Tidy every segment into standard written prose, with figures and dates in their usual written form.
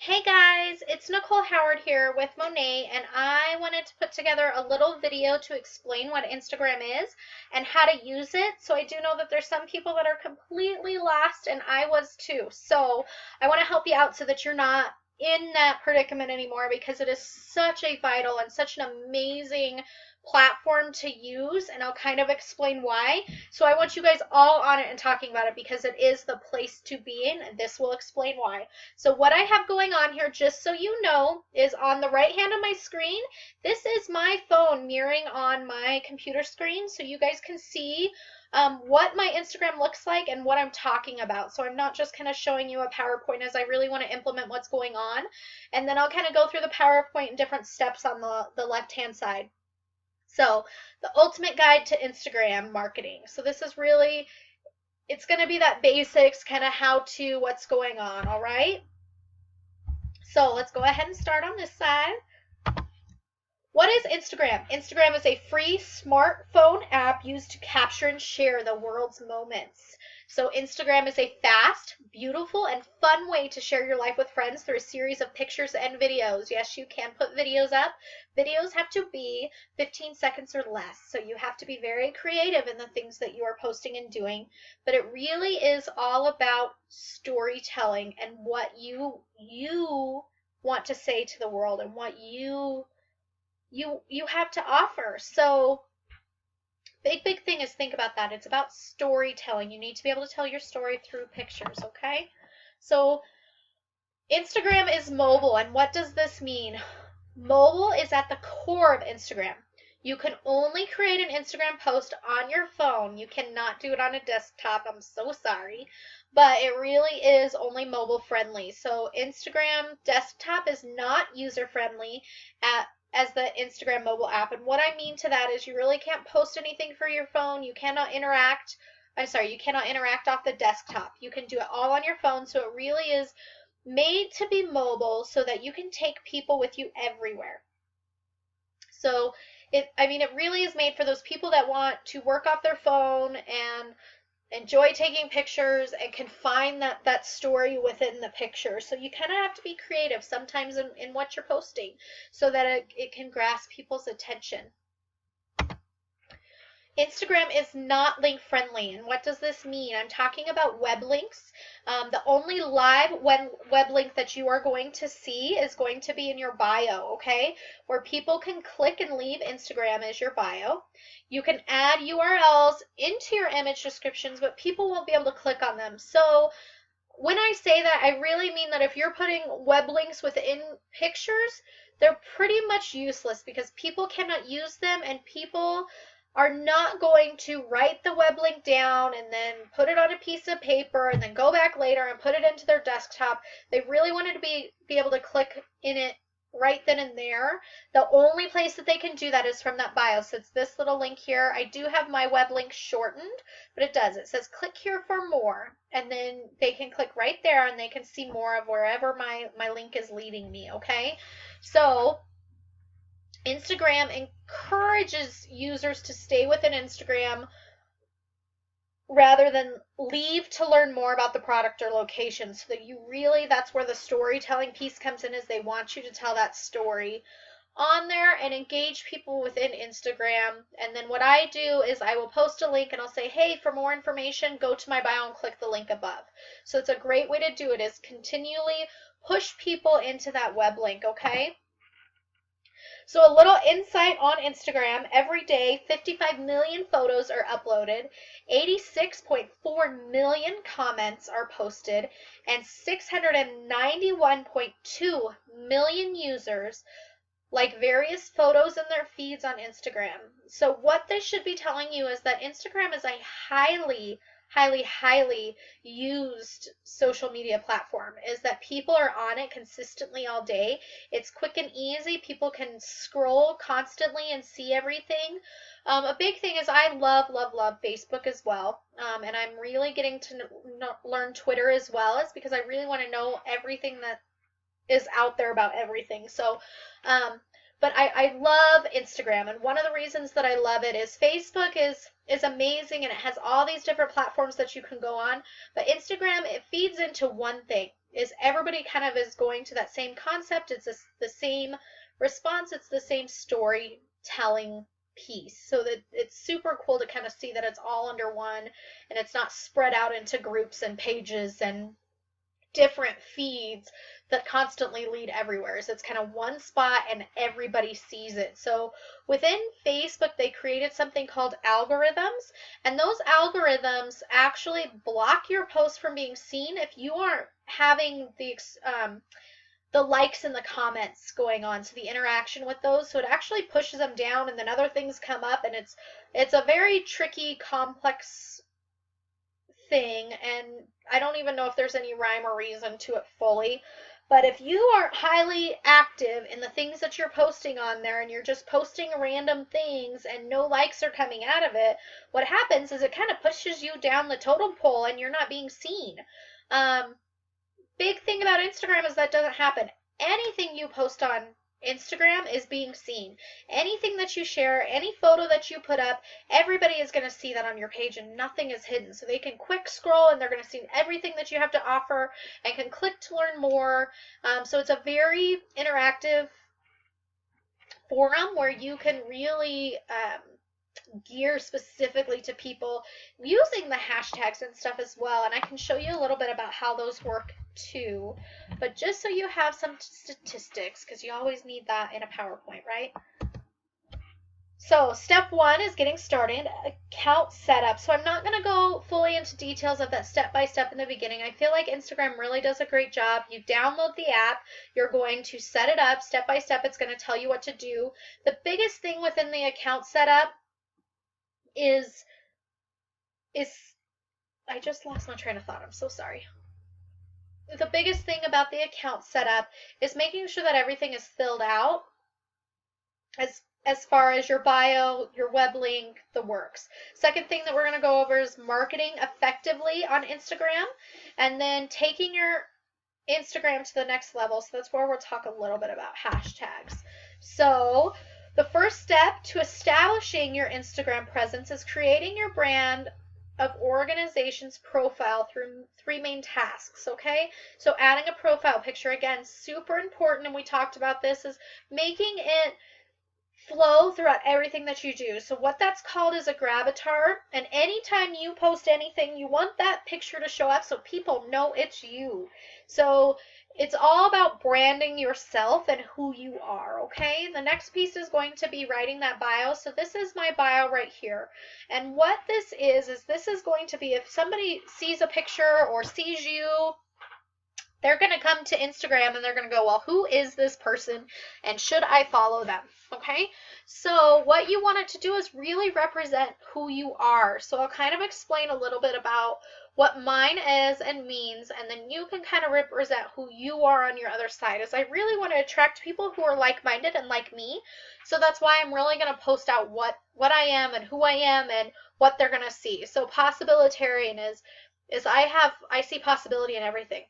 Hey guys, it's Nicole Howard here with Monat, and I wanted to put together a little video to explain what Instagram is and how to use it. So I do know that there's some people that are completely lost, and I was too. So I want to help you out so that you're not in that predicament anymore because it is such a vital and such an amazing platform to use, and I'll kind of explain why. So I want you guys all on it and talking about it because it is the place to be in, and this will explain why. So what I have going on here, just so you know, is on the right hand of my screen, this is my phone mirroring on my computer screen so you guys can see what my Instagram looks like and what I'm talking about. So I'm not just kind of showing you a PowerPoint as I really want to implement what's going on. And then I'll kind of go through the PowerPoint and different steps on the left-hand side. So the ultimate guide to Instagram marketing. So this is really, it's going to be that basics, kind of how to, what's going on, all right? So let's go ahead and start on this side. What is Instagram? Instagram is a free smartphone app used to capture and share the world's moments. So Instagram is a fast, beautiful, and fun way to share your life with friends through a series of pictures and videos. Yes, you can put videos up. Videos have to be 15 seconds or less. So you have to be very creative in the things that you are posting and doing. But it really is all about storytelling and what you want to say to the world and what you have to offer. So big thing is think about that. It's about storytelling. You need to be able to tell your story through pictures, okay? So Instagram is mobile, and what does this mean? Mobile is at the core of Instagram. You can only create an Instagram post on your phone. You cannot do it on a desktop. I'm so sorry. But it really is only mobile friendly. So Instagram desktop is not user friendly as the Instagram mobile app. And what I mean to that is you really can't post anything for your phone. You cannot interact. You cannot interact off the desktop. You can do it all on your phone. So it really is made to be mobile so that you can take people with you everywhere. So it really is made for those people that want to work off their phone and enjoy taking pictures and can find that story within the picture. So you kind of have to be creative sometimes in what you're posting so that it can grasp people's attention. Instagram is not link friendly. And what does this mean? I'm talking about web links. The only live web link that you are going to see is going to be in your bio, okay? Where people can click and leave Instagram as your bio. You can add URLs into your image descriptions, but people won't be able to click on them. So when I say that, I really mean that if you're putting web links within pictures, they're pretty much useless because people cannot use them, and people are not going to write the web link down and then put it on a piece of paper and then go back later and put it into their desktop. They really wanted to be able to click in it right then and there. The only place that they can do that is from that bio. So it's this little link here. I do have my web link shortened, but it does. It says click here for more, and then they can click right there and they can see more of wherever my link is leading me, okay? So Instagram encourages users to stay within Instagram rather than leave to learn more about the product or location, so that that's where the storytelling piece comes in, is they want you to tell that story on there and engage people within Instagram. And then what I do is I will post a link and I'll say, hey, for more information, go to my bio and click the link above. So it's a great way to do it, is continually push people into that web link, okay? So a little insight on Instagram. Every day, 55 million photos are uploaded, 86.4 million comments are posted, and 691.2 million users like various photos in their feeds on Instagram. So what this should be telling you is that Instagram is a highly used social media platform, is that people are on it consistently all day. It's quick and easy. People can scroll constantly and see everything. A big thing is I love Facebook as well. And I'm really getting to learn Twitter as well, is because I really want to know everything that is out there about everything. So But I love Instagram, and one of the reasons that I love it is Facebook is amazing, and it has all these different platforms that you can go on. But Instagram, it feeds into one thing, is everybody kind of is going to that same concept. It's the same response. It's the same storytelling piece. So that it's super cool to kind of see that it's all under one, and it's not spread out into groups and pages and different feeds that constantly lead everywhere. So it's kind of one spot and everybody sees it. So within Facebook, they created something called algorithms, and those algorithms actually block your post from being seen if you aren't having the likes and the comments going on, so the interaction with those. So it actually pushes them down, and then other things come up, and it's a very tricky, complex thing, and I don't even know if there's any rhyme or reason to it fully. But if you are highly active in the things that you're posting on there, and you're just posting random things and no likes are coming out of it, what happens is it kind of pushes you down the totem pole and you're not being seen. Big thing about Instagram is that doesn't happen. Anything you post on Instagram is being seen. Anything that you share, any photo that you put up, everybody is going to see that on your page, and nothing is hidden. So they can quick scroll and they're going to see everything that you have to offer and can click to learn more. So it's a very interactive forum where you can really gear specifically to people using the hashtags and stuff as well. And I can show you a little bit about how those work too. But just so you have some statistics, because you always need that in a PowerPoint, right? So step one is getting started, account setup. So I'm not going to go fully into details of that step-by-step in the beginning. I feel like Instagram really does a great job. You download the app, you're going to set it up step-by-step. It's going to tell you what to do. The biggest thing within the account setup is I just lost my train of thought. I'm so sorry. The biggest thing about the account setup is making sure that everything is filled out as far as your bio, your web link, the works. Second thing that we're going to go over is marketing effectively on Instagram, and then taking your Instagram to the next level. So that's where we'll talk a little bit about hashtags. So the first step to establishing your Instagram presence is creating your brand of organization's profile through 3 main tasks, okay? So adding a profile picture, again, super important, and we talked about this, is making it flow throughout everything that you do. So what that's called is a gravatar, and anytime you post anything, you want that picture to show up so people know it's you. So it's all about branding yourself and who you are, okay? The next piece is going to be writing that bio. So this is my bio right here. And what this is this is going to be, if somebody sees a picture or sees you, they're going to come to Instagram and they're going to go, well, who is this person and should I follow them? Okay, so what you want it to do is really represent who you are. So I'll kind of explain a little bit about what mine is and means, and then you can kind of represent who you are on your other side. As I really want to attract people who are like-minded and like me. So that's why I'm really going to post out what I am and who I am and what they're going to see. So possibilitarian is I see possibility in everything.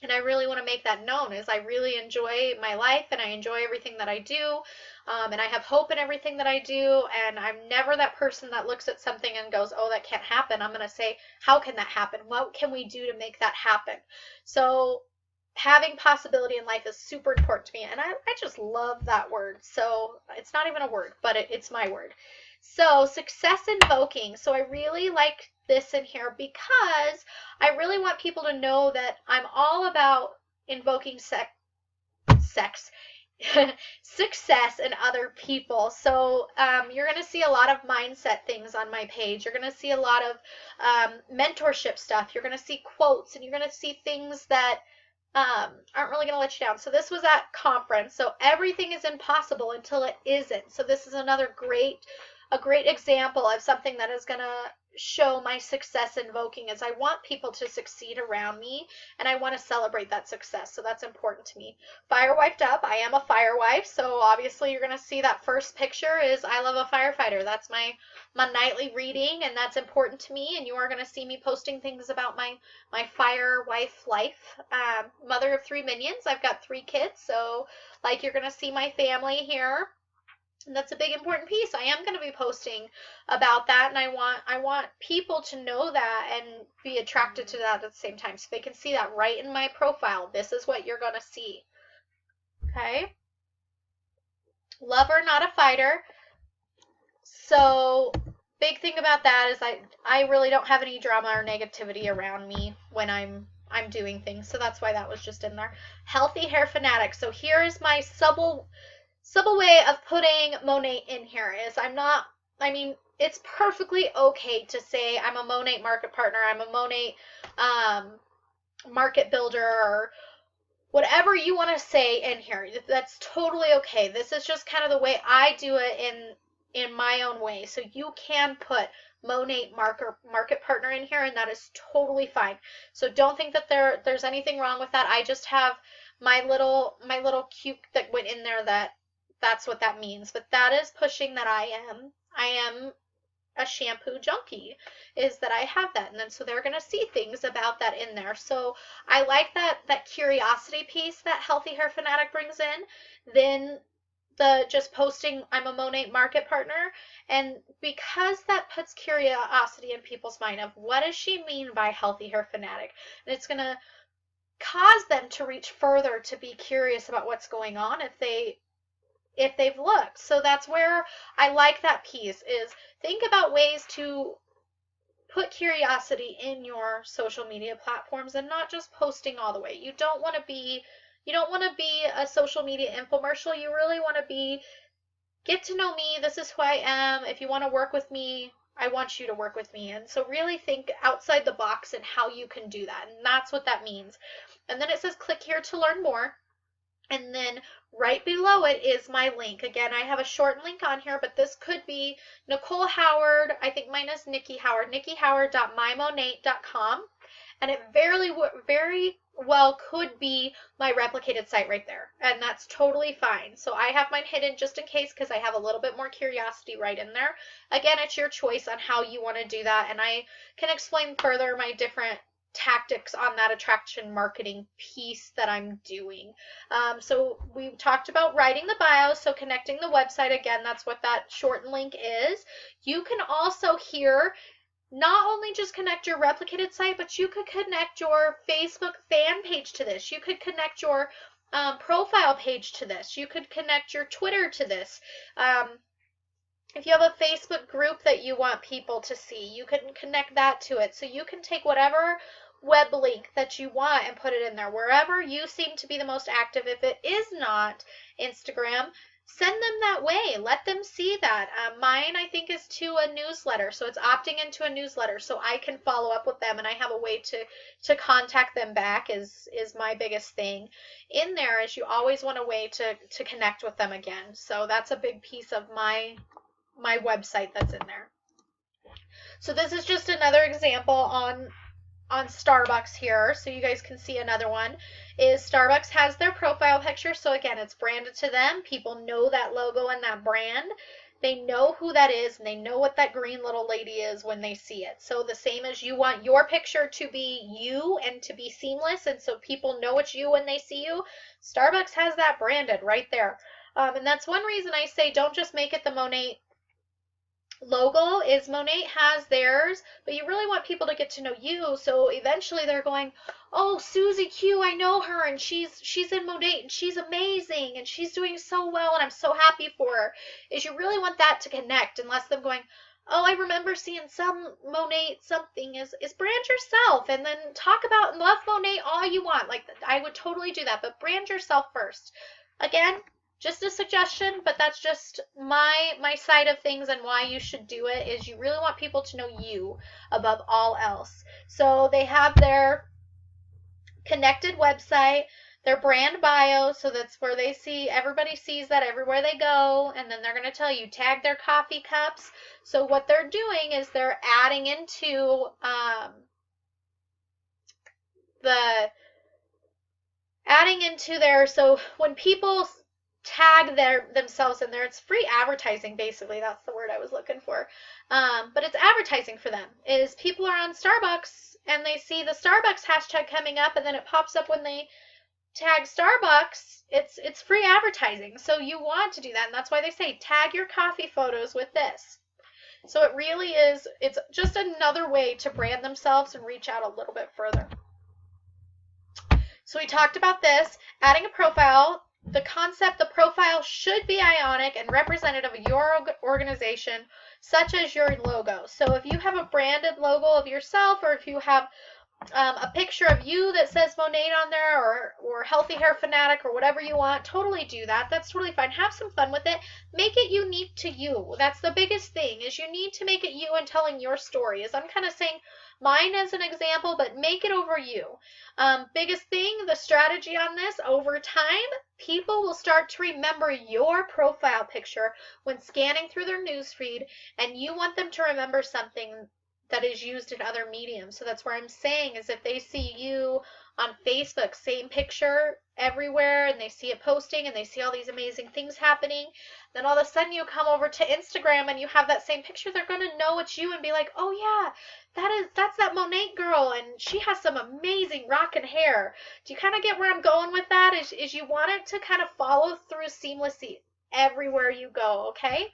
And I really want to make that known, is I really enjoy my life and I enjoy everything that I do, and I have hope in everything that I do, and I'm never that person that looks at something and goes, oh, that can't happen. I'm going to say, how can that happen? What can we do to make that happen? So having possibility in life is super important to me, and I just love that word. So it's not even a word, but it's my word. So success invoking. So I really like this in here because I really want people to know that I'm all about invoking success in other people. So you're going to see a lot of mindset things on my page. You're going to see a lot of mentorship stuff. You're going to see quotes, and you're going to see things that aren't really going to let you down. So this was at conference. So everything is impossible until it isn't. So this is another great example of something that is going to show my success invoking is I want people to succeed around me, and I want to celebrate that success. So that's important to me. Fire wifed up. I am a fire wife, so obviously you're going to see that first picture is I love a firefighter. That's my nightly reading, and that's important to me, and you are going to see me posting things about my fire wife life. Mother of 3 minions. I've got 3 kids, so like you're going to see my family here. And that's a big important piece. I am going to be posting about that, and I want people to know that and be attracted to that at the same time, so they can see that right in my profile. This is what you're going to see. Okay? Lover, not a fighter. So big thing about that is I really don't have any drama or negativity around me when I'm doing things. So that's why that was just in there. Healthy hair fanatic. So here is my subtle way of putting Monat in here is it's perfectly okay to say I'm a Monat market partner, I'm a Monat market builder, or whatever you want to say in here. That's totally okay. This is just kind of the way I do it in my own way. So you can put Monat market partner in here, and that is totally fine. So don't think that there's anything wrong with that. I just have my little cute that went in there that's what that means. But that is pushing that I am a shampoo junkie, is that I have that. And then so they're going to see things about that in there. So I like that curiosity piece that Healthy Hair Fanatic brings in. Then the just posting I'm a Monat market partner, and because that puts curiosity in people's mind of what does she mean by Healthy Hair Fanatic, and it's going to cause them to reach further to be curious about what's going on if they've looked. So that's where I like that piece, is think about ways to put curiosity in your social media platforms and not just posting all the way. You don't want to be a social media infomercial. You really want to be, get to know me, this is who I am. If you want to work with me, I want you to work with me. And so really think outside the box and how you can do that. And that's what that means. And then it says click here to learn more. And then right below it is my link. Again, I have a short link on here, but this could be Nicole Howard. I think mine is Nikki Howard, nikkihoward.mymonat.com. And it very well could be my replicated site right there. And that's totally fine. So I have mine hidden just in case, because I have a little bit more curiosity right in there. Again, it's your choice on how you want to do that. And I can explain further my different tactics on that attraction marketing piece that I'm doing. So we talked about writing the bio, so connecting the website. Again, that's what that short link is. You can also here not only just connect your replicated site, but you could connect your Facebook fan page to this. You could connect your profile page to this. You could connect your Twitter to this. If you have a Facebook group that you want people to see, you can connect that to it. So you can take whatever web link that you want and put it in there, wherever you seem to be the most active. If it is not Instagram, send them that way. Let them see that. Mine, I think, is to a newsletter. So it's opting into a newsletter so I can follow up with them, and I have a way to contact them back is my biggest thing. In there is you always want a way to connect with them again. So that's a big piece of my website that's in there. So this is just another example on Starbucks here, so you guys can see another one. Is Starbucks has their profile picture, so again, it's branded to them. People know that logo and that brand. They know who that is, and they know what that green little lady is when they see it. So the same as you want your picture to be you and to be seamless, and so people know it's you when they see you, Starbucks has that branded right there. And that's one reason I say don't just make it the Monat logo, is Monat has theirs, but you really want people to get to know you, so eventually they're going, oh, Susie Q, I know her, and she's in Monat, and she's amazing, and she's doing so well, and I'm so happy for her. Is you really want that to connect, and less them going, oh, I remember seeing some Monat something. Is brand yourself, and then talk about and love Monat all you want. Like, I would totally do that, but brand yourself first. Again, just a suggestion, but that's just my side of things, and why you should do it is you really want people to know you above all else. So they have their connected website. their brand bio, so that's where they see, everybody sees that everywhere they go, and then they're going to tell you tag their coffee cups. So what they're doing is they're adding into their, so when people tag themselves in there, it's free advertising, basically. That's the word I was looking for. But it's advertising for them. Is people are on Starbucks and they see the Starbucks hashtag coming up, and then it pops up when they tag Starbucks. It's free advertising. So you want to do that, and that's why they say tag your coffee photos with this. So it really is, it's just another way to brand themselves and reach out a little bit further. So we talked about this, adding a profile. The concept, the profile should be ionic and representative of your organization, such as your logo. So if you have a branded logo of yourself, or if you have a picture of you that says Monat on there, or Healthy Hair Fanatic, or whatever you want, totally do that. That's totally fine. Have some fun with it. Make it unique to you. That's the biggest thing, is you need to make it you and telling your story. Is I'm kind of saying mine as an example, but make it over you. Biggest thing, the strategy on this, over time, people will start to remember your profile picture when scanning through their newsfeed, and you want them to remember something that is used in other mediums. So that's where I'm saying, is if they see you on Facebook, same picture everywhere, and they see it posting and they see all these amazing things happening, then all of a sudden you come over to Instagram and you have that same picture, they're going to know it's you and be like, oh yeah, that's that Monat girl, and she has some amazing rockin' hair. Do you kind of get where I'm going with that? Is you want it to kind of follow through seamlessly everywhere you go, okay?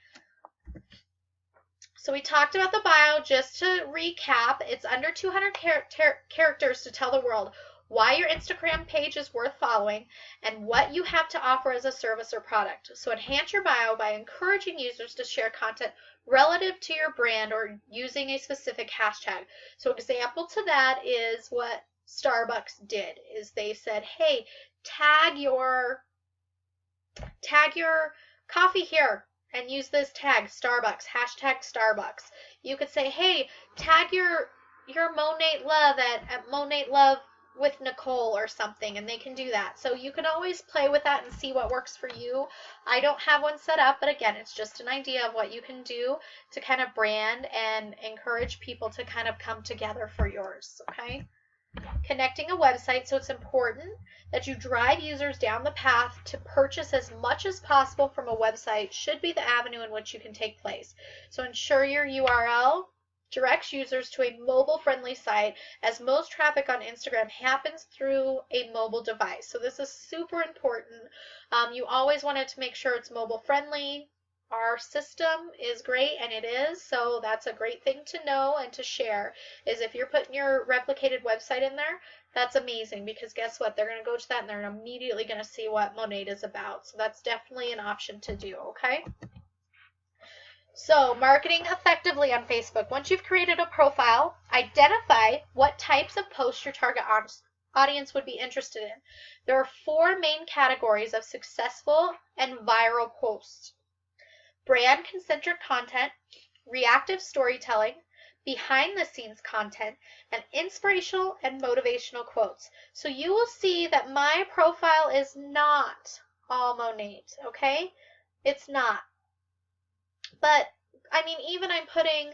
So we talked about the bio. Just to recap, it's under 200 characters to tell the world why your Instagram page is worth following and what you have to offer as a service or product. So enhance your bio by encouraging users to share content relative to your brand or using a specific hashtag. So example to that is what Starbucks did, is they said, hey, tag your coffee here and use this tag, Starbucks, hashtag Starbucks. You could say, hey, tag your Monat Love at Monat Love with Nicole or something, and they can do that. So you can always play with that and see what works for you. I don't have one set up, but again, it's just an idea of what you can do to kind of brand and encourage people to kind of come together for yours, okay? Connecting a website, so it's important that you drive users down the path to purchase as much as possible from a website should be the avenue in which you can take place. So ensure your URL directs users to a mobile-friendly site, as most traffic on Instagram happens through a mobile device. So this is super important. You always wanted to make sure it's mobile-friendly. Our system is great, and it is, so that's a great thing to know and to share, is if you're putting your replicated website in there, that's amazing, because guess what? They're going to go to that and they're immediately going to see what Monat is about. So that's definitely an option to do, okay? So marketing effectively on Facebook. Once you've created a profile, identify what types of posts your target audience would be interested in. There are 4 main categories of successful and viral posts: brand-concentric content, reactive storytelling, behind-the-scenes content, and inspirational and motivational quotes. So you will see that my profile is not all Monat, okay? It's not. But, I mean, even I'm putting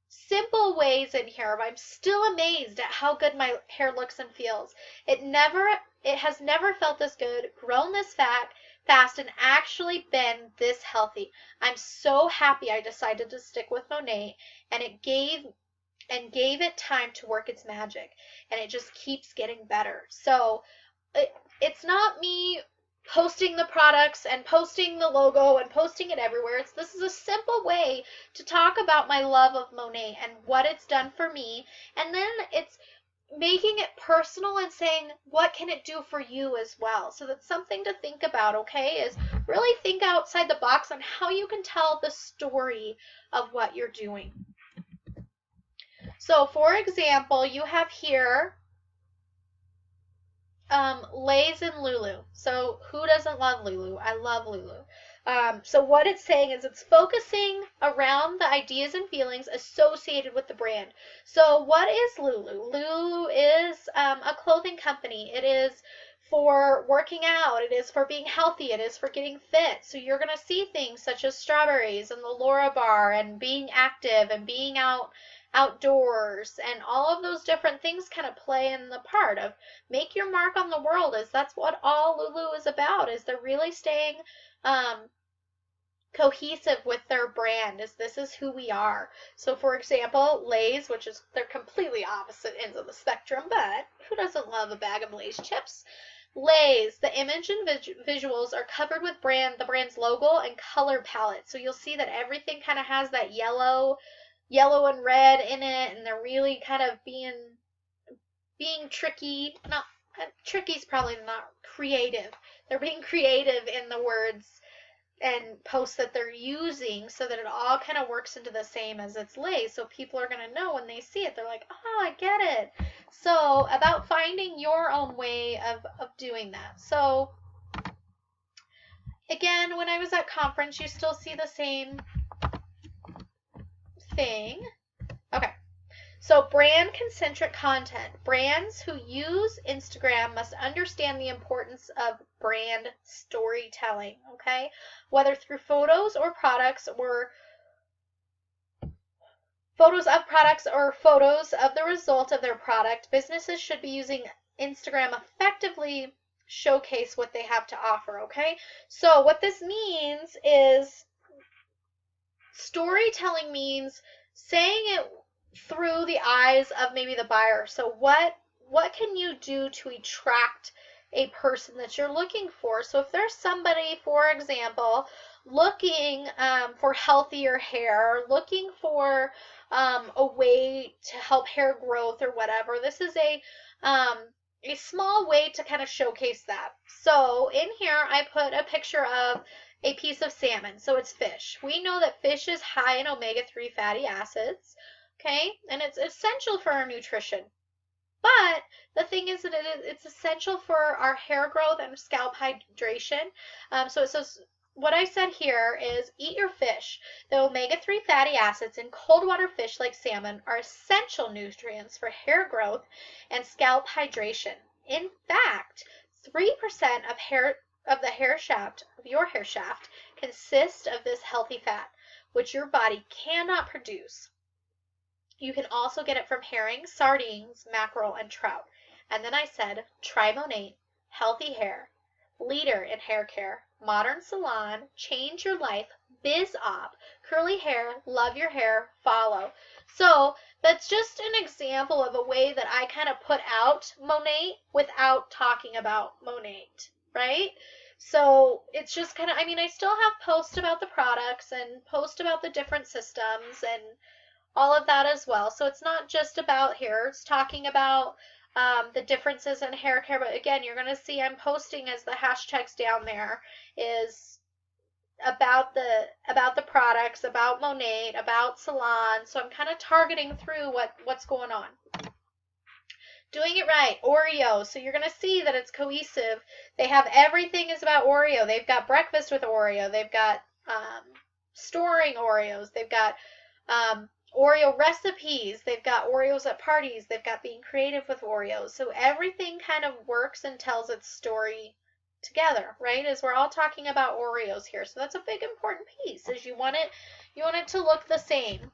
simple ways in here. I'm still amazed at how good my hair looks and feels. It has never felt this good, grown this fast, and actually been this healthy. I'm so happy I decided to stick with Monat, and it gave it time to work its magic, and it just keeps getting better. So it's not me posting the products and posting the logo and posting it everywhere. This is a simple way to talk about my love of Monat and what it's done for me, and then it's making it personal and saying, what can it do for you as well? So that's something to think about, okay? Is really think outside the box on how you can tell the story of what you're doing. So for example, you have here Lay's and Lulu. So who doesn't love Lulu? I love Lulu. So what it's saying is it's focusing around the ideas and feelings associated with the brand. So what is Lulu? Lulu is a clothing company. It is for working out, it is for being healthy, it is for getting fit. So you're going to see things such as strawberries and the Laura bar and being active and being outdoors, and all of those different things kind of play in the part of make your mark on the world. Is that's what all Lulu is about, is they're really staying cohesive with their brand, is this is who we are. So for example, Lay's, which is, they're completely opposite ends of the spectrum, but who doesn't love a bag of Lay's chips? Lay's, the image and visuals are covered with the brand's logo and color palette. So you'll see that everything kind of has that yellow and red in it, and they're really kind of being tricky. Not tricky is probably not creative. They're being creative in the words and posts that they're using, so that it all kind of works into the same as it's Lay's. So people are going to know when they see it. They're like, oh, I get it. So about finding your own way of doing that. So again, when I was at conference, you still see the same thing. Okay. So brand concentric content. Brands who use Instagram must understand the importance of brand storytelling, okay? Whether through photos of products or photos of the result of their product, businesses should be using Instagram effectively showcase what they have to offer, okay? So what this means is storytelling means saying it through the eyes of maybe the buyer. So what can you do to attract a person that you're looking for? So if there's somebody, for example, looking for healthier hair, looking for a way to help hair growth or whatever, this is a small way to kind of showcase that. So in here I put a picture of a piece of salmon. So it's fish. We know that fish is high in omega-3 fatty acids. Okay, and it's essential for our nutrition. But the thing is that it's essential for our hair growth and scalp hydration. So it says, what I said here is eat your fish. The omega-3 fatty acids in cold water fish like salmon are essential nutrients for hair growth and scalp hydration. In fact, 3% of your hair shaft consists of this healthy fat, which your body cannot produce. You can also get it from herring, sardines, mackerel, and trout. And then I said, try Monat, healthy hair, leader in hair care, modern salon, change your life, biz op, curly hair, love your hair, follow. So that's just an example of a way that I kind of put out Monat without talking about Monat, right? So it's just kind of, I mean, I still have posts about the products and post about the different systems and all of that as well. So it's not just about hair. It's talking about the differences in hair care. But again, you're going to see I'm posting as the hashtags down there is about the products, about Monat, about salon. So I'm kind of targeting through what's going on. Doing it right, Oreo. So you're going to see that it's cohesive. They have everything is about Oreo. They've got breakfast with Oreo. They've got storing Oreos. They've got Oreo recipes. They've got Oreos at parties. They've got being creative with Oreos. So everything kind of works and tells its story together, right? As we're all talking about Oreos here. So that's a big important piece, is you want it to look the same.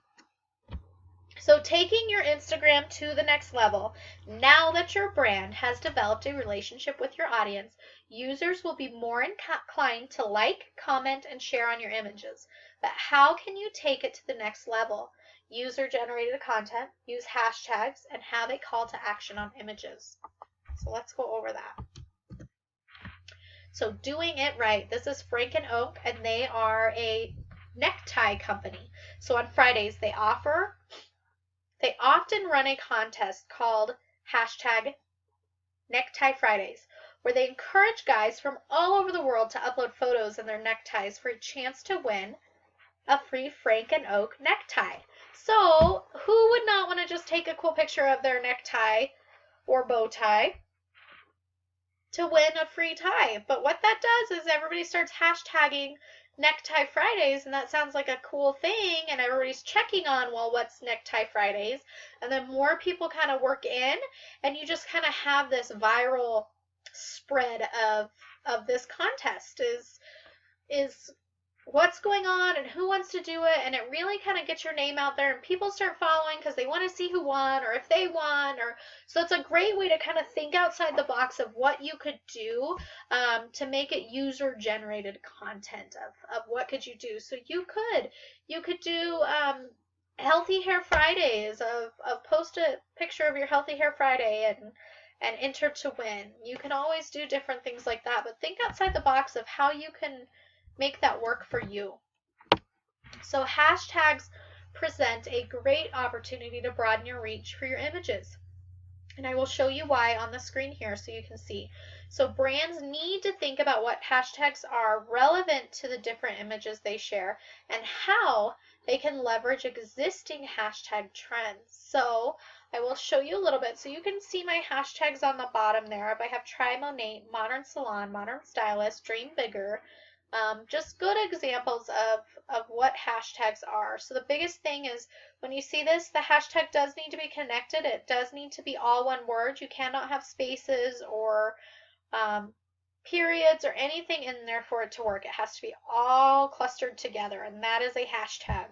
So taking your Instagram to the next level, now that your brand has developed a relationship with your audience, users will be more inclined to like, comment, and share on your images. But how can you take it to the next level? User-generated content, use hashtags, and have a call to action on images. So let's go over that. So doing it right. This is Frank and Oak, and they are a necktie company. So on Fridays, they often run a contest called hashtag Necktie Fridays, where they encourage guys from all over the world to upload photos in their neckties for a chance to win a free Frank and Oak necktie. So who would not want to just take a cool picture of their necktie or bow tie to win a free tie? But what that does is everybody starts hashtagging Necktie Fridays, and that sounds like a cool thing, and everybody's checking on, well, what's Necktie Fridays? And then more people kind of work in, and you just kind of have this viral spread of this contest is what's going on and who wants to do it, and it really kind of gets your name out there and people start following because they want to see who won or if they won. Or so it's a great way to kind of think outside the box of what you could do to make it user generated content of what could you do. So you could do healthy hair Fridays of post a picture of your healthy hair Friday and enter to win. You can always do different things like that, but think outside the box of how you can make that work for you. So hashtags present a great opportunity to broaden your reach for your images. And I will show you why on the screen here so you can see. So brands need to think about what hashtags are relevant to the different images they share and how they can leverage existing hashtag trends. So I will show you a little bit. So you can see my hashtags on the bottom there. If I have Try Monat, Modern Salon, Modern Stylist, Dream Bigger, just good examples of what hashtags are. So the biggest thing is when you see this, the hashtag does need to be connected. It does need to be all one word. You cannot have spaces or periods or anything in there for it to work. It has to be all clustered together, and that is a hashtag.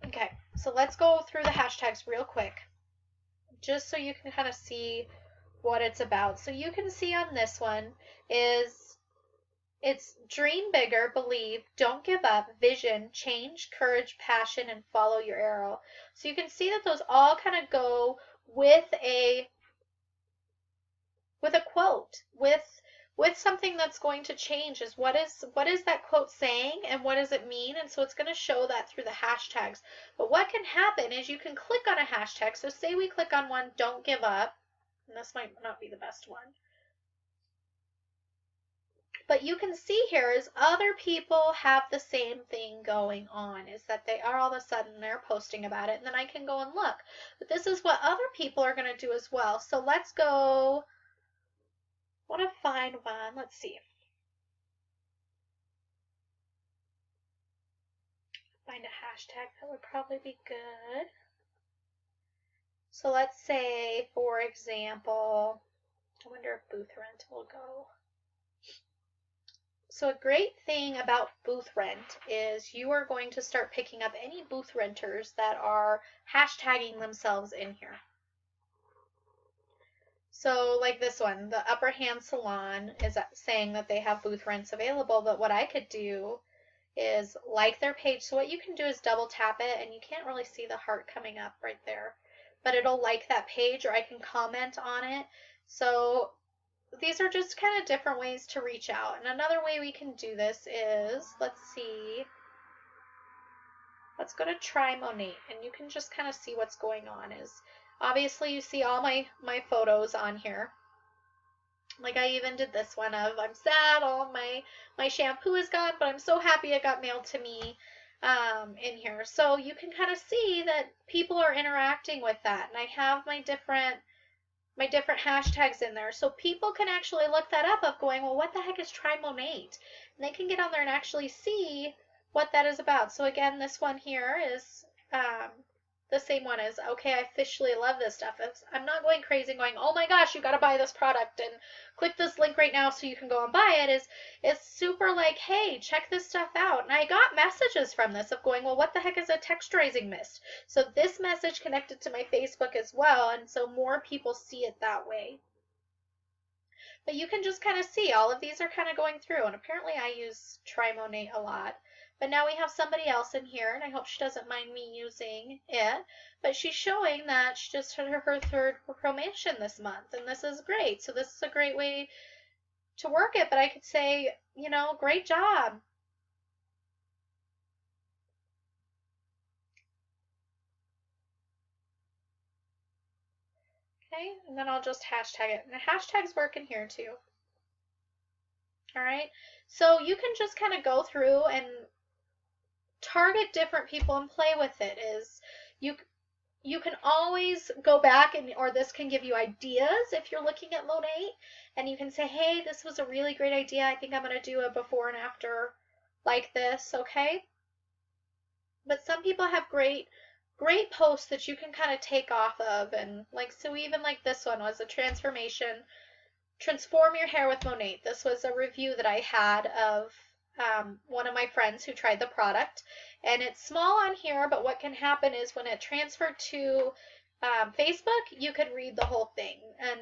Okay, so let's go through the hashtags real quick, just so you can kind of see what it's about. So you can see on this one it's dream bigger, believe, don't give up, vision, change, courage, passion, and follow your arrow. So you can see that those all kind of go with a quote, with something that's going to change. Is what is that quote saying and what does it mean? And so it's going to show that through the hashtags. But what can happen is you can click on a hashtag. So say we click on one, don't give up. And this might not be the best one. But you can see here is other people have the same thing going on, is that they are all of a sudden they're posting about it, and then I can go and look. But this is what other people are going to do as well. So let's go, I want to find one. Let's see. Find a hashtag that would probably be good. So let's say, for example, I wonder if booth rent will go. So a great thing about booth rent is you are going to start picking up any booth renters that are hashtagging themselves in here. So like this one, the Upper Hand Salon is saying that they have booth rents available, but what I could do is like their page. So what you can do is double tap it, and you can't really see the heart coming up right there, but it'll like that page, or I can comment on it. So these are just kind of different ways to reach out. And another way we can do this is, let's see, let's go to Try Monat, and you can just kind of see what's going on. Is obviously you see all my photos on here. Like I even did this one of I'm sad, all my shampoo is gone, but I'm so happy it got mailed to me in here. So you can kind of see that people are interacting with that, and I have my different hashtags in there, so people can actually look that up of going, well, what the heck is Try Monat? And they can get on there and actually see what that is about. So again, this one here is the same one as, okay, I officially love this stuff. I'm not going crazy and going, oh my gosh, you got to buy this product and click this link right now so you can go and buy it. It's super like, hey, check this stuff out. And I got messages from this of going, well, what the heck is a texturizing mist? So this message connected to my Facebook as well, and so more people see it that way. But you can just kind of see all of these are kind of going through, and apparently I use Try Monat a lot. But now we have somebody else in here, and I hope she doesn't mind me using it. But she's showing that she just had her third promotion this month, and this is great. So this is a great way to work it. But I could say, you know, great job. Okay, and then I'll just hashtag it. And the hashtags work in here too. All right, so you can just kind of go through and target different people and play with it. Is you can always go back, and or this can give you ideas if you're looking at Monat, and you can say, hey, this was a really great idea. I think I'm going to do a before and after like this, okay? But some people have great great posts that you can kind of take off of. And like, so even like this one was a transform your hair with Monat. This was a review that I had of one of my friends who tried the product, and it's small on here, but what can happen is when it transferred to Facebook, you could read the whole thing, and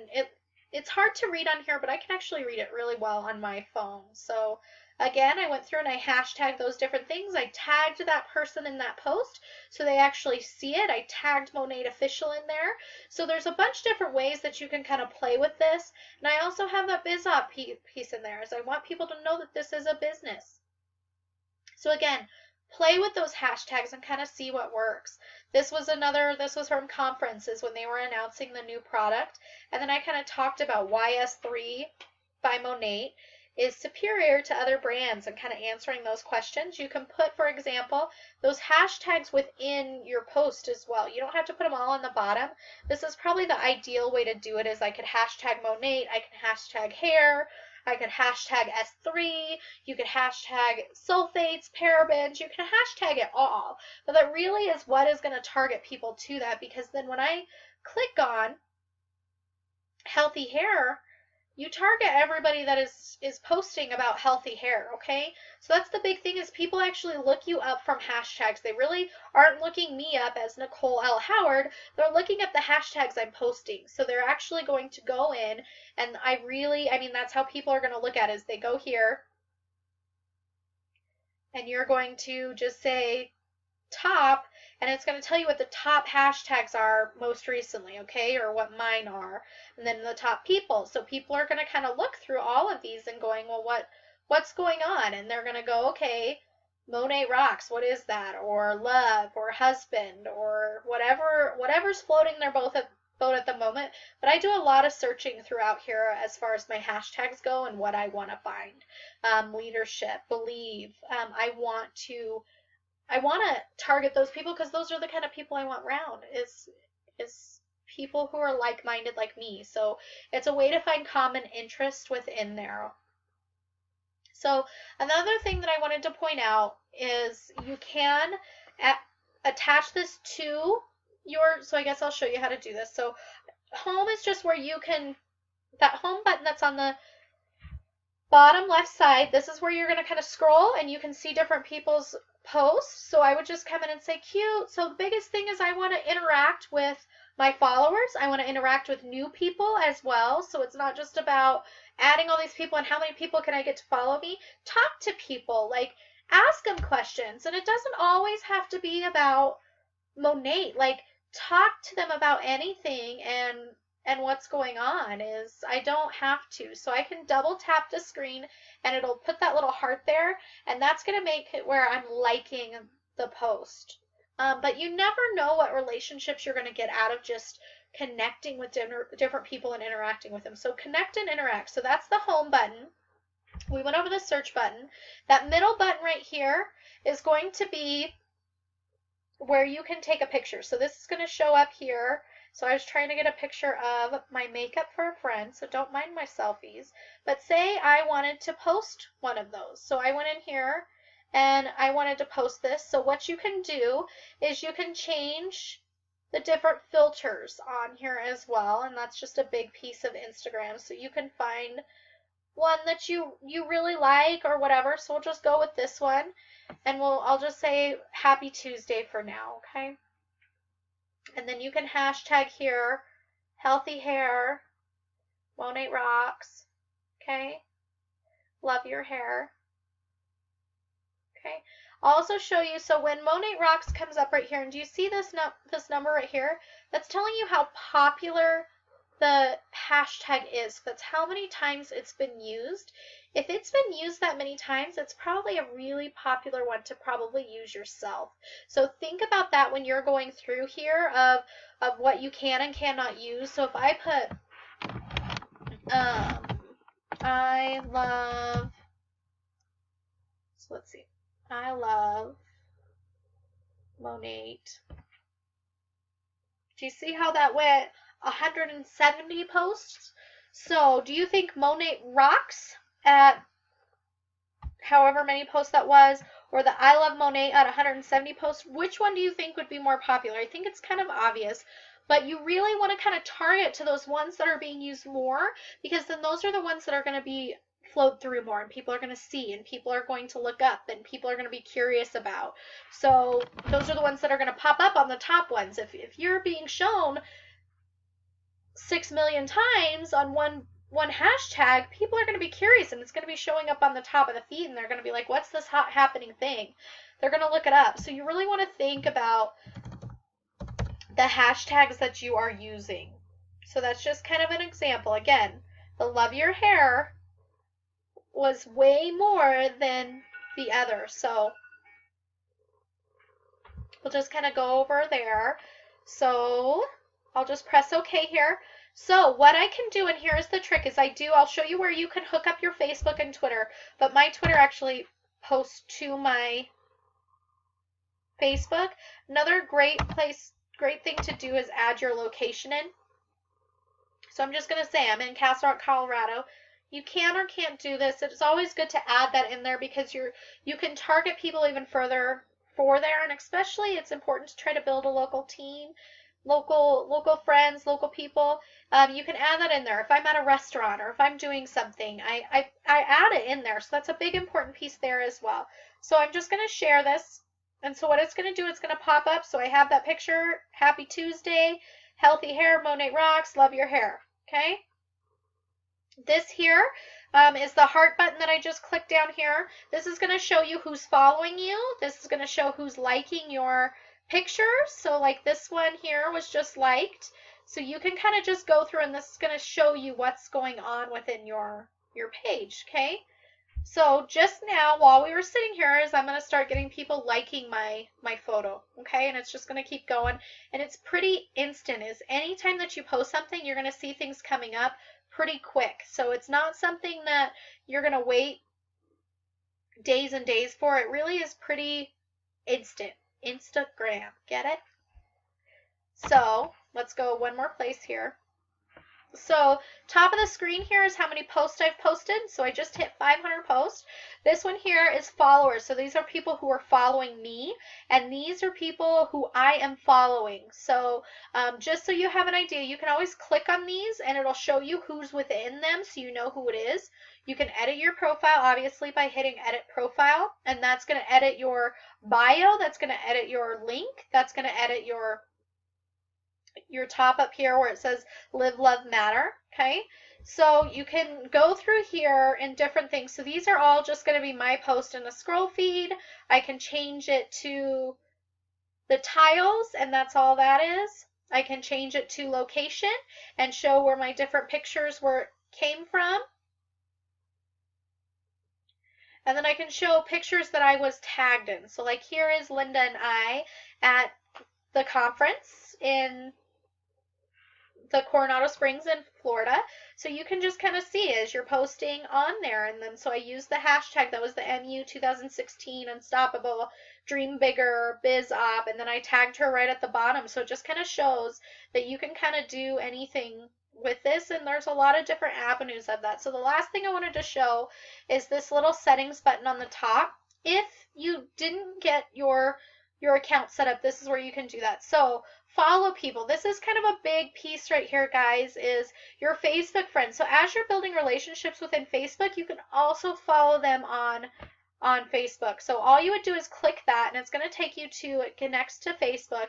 it's hard to read on here, but I can actually read it really well on my phone. So again, I went through and I hashtagged those different things. I tagged that person in that post so they actually see it. I tagged Monat Official in there. So there's a bunch of different ways that you can kind of play with this. And I also have that biz op piece in there, as I want people to know that this is a business. So again, play with those hashtags and kind of see what works. This was from conferences when they were announcing the new product. And then I kind of talked about why S3 by Monat is superior to other brands and kind of answering those questions. You can put, for example, those hashtags within your post as well. You don't have to put them all on the bottom. This is probably the ideal way to do it, is I could hashtag Monat, I can hashtag hair, I could hashtag S3, you could hashtag sulfates, parabens, you can hashtag it all. But that really is what is going to target people to that, because then when I click on healthy hair, you target everybody that is posting about healthy hair, okay? So that's the big thing, is people actually look you up from hashtags. They really aren't looking me up as Nicole L. Howard. They're looking at the hashtags I'm posting. So they're actually going to go in, and that's how people are going to look at it, is they go here, and you're going to just say top, and it's going to tell you what the top hashtags are most recently, okay, or what mine are, and then the top people. So people are going to kind of look through all of these and going, well, what's going on? And they're going to go, okay, Monat rocks, what is that? Or love, or husband, or whatever's floating their boat at the moment. But I do a lot of searching throughout here as far as my hashtags go and what I want to find. Leadership, believe. I want to target those people, because those are the kind of people I want around, is people who are like-minded like me. So it's a way to find common interest within there. So another thing that I wanted to point out is you can attach this to so I guess I'll show you how to do this. So home is just where you can, that home button that's on the bottom left side, this is where you're going to kind of scroll and you can see different people's posts. So I would just come in and say cute. So the biggest thing is I want to interact with my followers. I want to interact with new people as well. So it's not just about adding all these people and how many people can I get to follow me. Talk to people, like ask them questions. And it doesn't always have to be about Monat. Like talk to them about anything, and what's going on. Is I don't have to. So I can double tap the screen and it'll put that little heart there, and that's going to make it where I'm liking the post. But you never know what relationships you're going to get out of just connecting with different people and interacting with them. So connect and interact. So that's the home button. We went over the search button. That middle button right here is going to be where you can take a picture. So this is going to show up here. So I was trying to get a picture of my makeup for a friend, so don't mind my selfies. But say I wanted to post one of those. So I went in here and I wanted to post this. So what you can do is you can change the different filters on here as well, and that's just a big piece of Instagram. So you can find one that you really like or whatever. So we'll just go with this one, and I'll just say Happy Tuesday for now, okay? And then you can hashtag here, healthy hair, Monat rocks, okay? Love your hair, okay? I'll also show you, so when Monat rocks comes up right here, and do you see this number right here? That's telling you how popular the hashtag is. That's how many times it's been used. If it's been used that many times, it's probably a really popular one to probably use yourself. So think about that when you're going through here of what you can and cannot use. So if I put, I love, so let's see, I love Monat. Do you see how that went? 170 posts. So do you think Monat rocks at however many posts that was, or the I love Monat at 170 posts, which one do you think would be more popular? I think it's kind of obvious, but you really want to kind of target to those ones that are being used more, because then those are the ones that are going to be flowed through more, and people are going to see, and people are going to look up, and people are going to be curious about. So those are the ones that are going to pop up on the top ones. If you're being shown 6 million times on one hashtag, people are going to be curious, and it's going to be showing up on the top of the feed, and they're going to be like, what's this hot happening thing? They're going to look it up. So you really want to think about the hashtags that you are using. So that's just kind of an example. Again, the love your hair was way more than the other. So we'll just kind of go over there. So I'll just press OK here. So what I can do, and here's the trick, is I'll show you where you can hook up your Facebook and Twitter, but my Twitter actually posts to my Facebook. Another great thing to do is add your location in. So I'm just going to say I'm in Castle Rock, Colorado. You can or can't do this. It's always good to add that in there because you can target people even further for there, and especially it's important to try to build a local team, local friends, local people. You can add that in there. If I'm at a restaurant or if I'm doing something, I add it in there. So that's a big important piece there as well. So I'm just going to share this. And so what it's going to do, it's going to pop up. So I have that picture. Happy Tuesday. Healthy hair. Monat rocks. Love your hair. Okay. This here is the heart button that I just clicked down here. This is going to show you who's following you. This is going to show who's liking your pictures. So like this one here was just liked. So you can kind of just go through, and this is going to show you what's going on within your page. Okay. So just now, while we were sitting here, I'm going to start getting people liking my photo, okay? And it's just going to keep going, and it's pretty instant. Anytime that you post something, you're going to see things coming up pretty quick. So it's not something that you're going to wait days and days for. It really is pretty instant. Instagram, get it? So let's go one more place here. So top of the screen here is how many posts I've posted. So I just hit 500 posts. This one here is followers. So these are people who are following me, and these are people who I am following. So just so you have an idea, you can always click on these and it'll show you who's within them so you know who it is. You can edit your profile obviously by hitting edit profile, and that's going to edit your bio, that's going to edit your link, that's going to edit your top up here where it says live, love, matter. Okay, so you can go through here in different things. So these are all just going to be my post in the scroll feed. I can change it to the tiles, and that's all that is. I can change it to location and show where my different pictures came from. And then I can show pictures that I was tagged in. So like here is Linda and I at the conference in the Coronado Springs in Florida. So you can just kind of see as you're posting on there. And then so I used the hashtag that was the MU 2016 Unstoppable Dream Bigger Biz Op, and then I tagged her right at the bottom. So it just kind of shows that you can kind of do anything with this, and there's a lot of different avenues of that. So the last thing I wanted to show is this little settings button on the top. If you didn't get your account set up, this is where you can do that. So follow people. This is kind of a big piece right here, guys, is your Facebook friends. So as you're building relationships within Facebook, you can also follow them on Facebook. So all you would do is click that, and it's going to take you to, it connects to Facebook.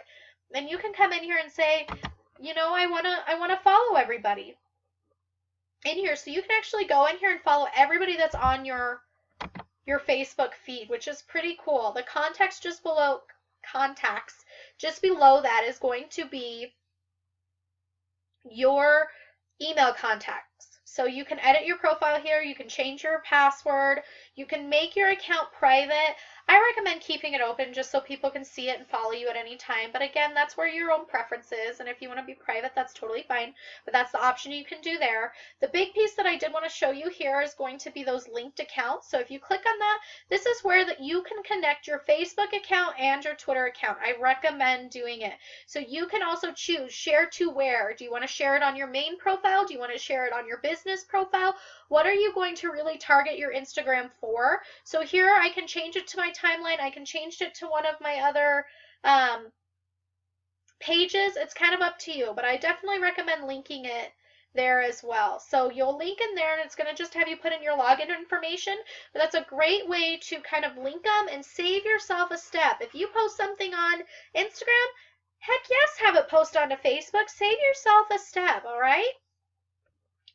Then you can come in here and say, you know, I want to follow everybody in here. So you can actually go in here and follow everybody that's on your Facebook feed, which is pretty cool. The contacts just below that is going to be your email contacts. So you can edit your profile here, you can change your password, you can make your account private. I recommend keeping it open just so people can see it and follow you at any time. But again, that's where your own preference is. And if you want to be private, that's totally fine. But that's the option you can do there. The big piece that I did want to show you here is going to be those linked accounts. So if you click on that, this is where that you can connect your Facebook account and your Twitter account. I recommend doing it. So you can also choose share to where. Do you want to share it on your main profile? Do you want to share it on your business profile? What are you going to really target your Instagram for? So here I can change it to my timeline. I can change it to one of my other pages. It's kind of up to you, but I definitely recommend linking it there as well. So you'll link in there and it's going to just have you put in your login information, but that's a great way to kind of link them and save yourself a step. If you post something on Instagram, heck yes, have it post onto Facebook. Save yourself a step, all right?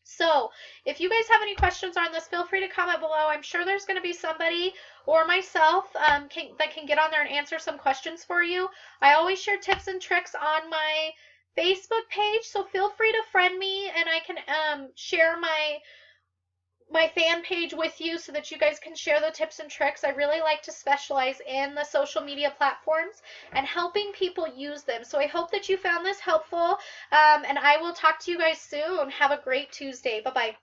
So if you guys have any questions on this, feel free to comment below. I'm sure there's going to be somebody or myself that can get on there and answer some questions for you. I always share tips and tricks on my Facebook page, so feel free to friend me and I can share my fan page with you so that you guys can share the tips and tricks. I really like to specialize in the social media platforms and helping people use them. So I hope that you found this helpful, and I will talk to you guys soon. Have a great Tuesday. Bye-bye.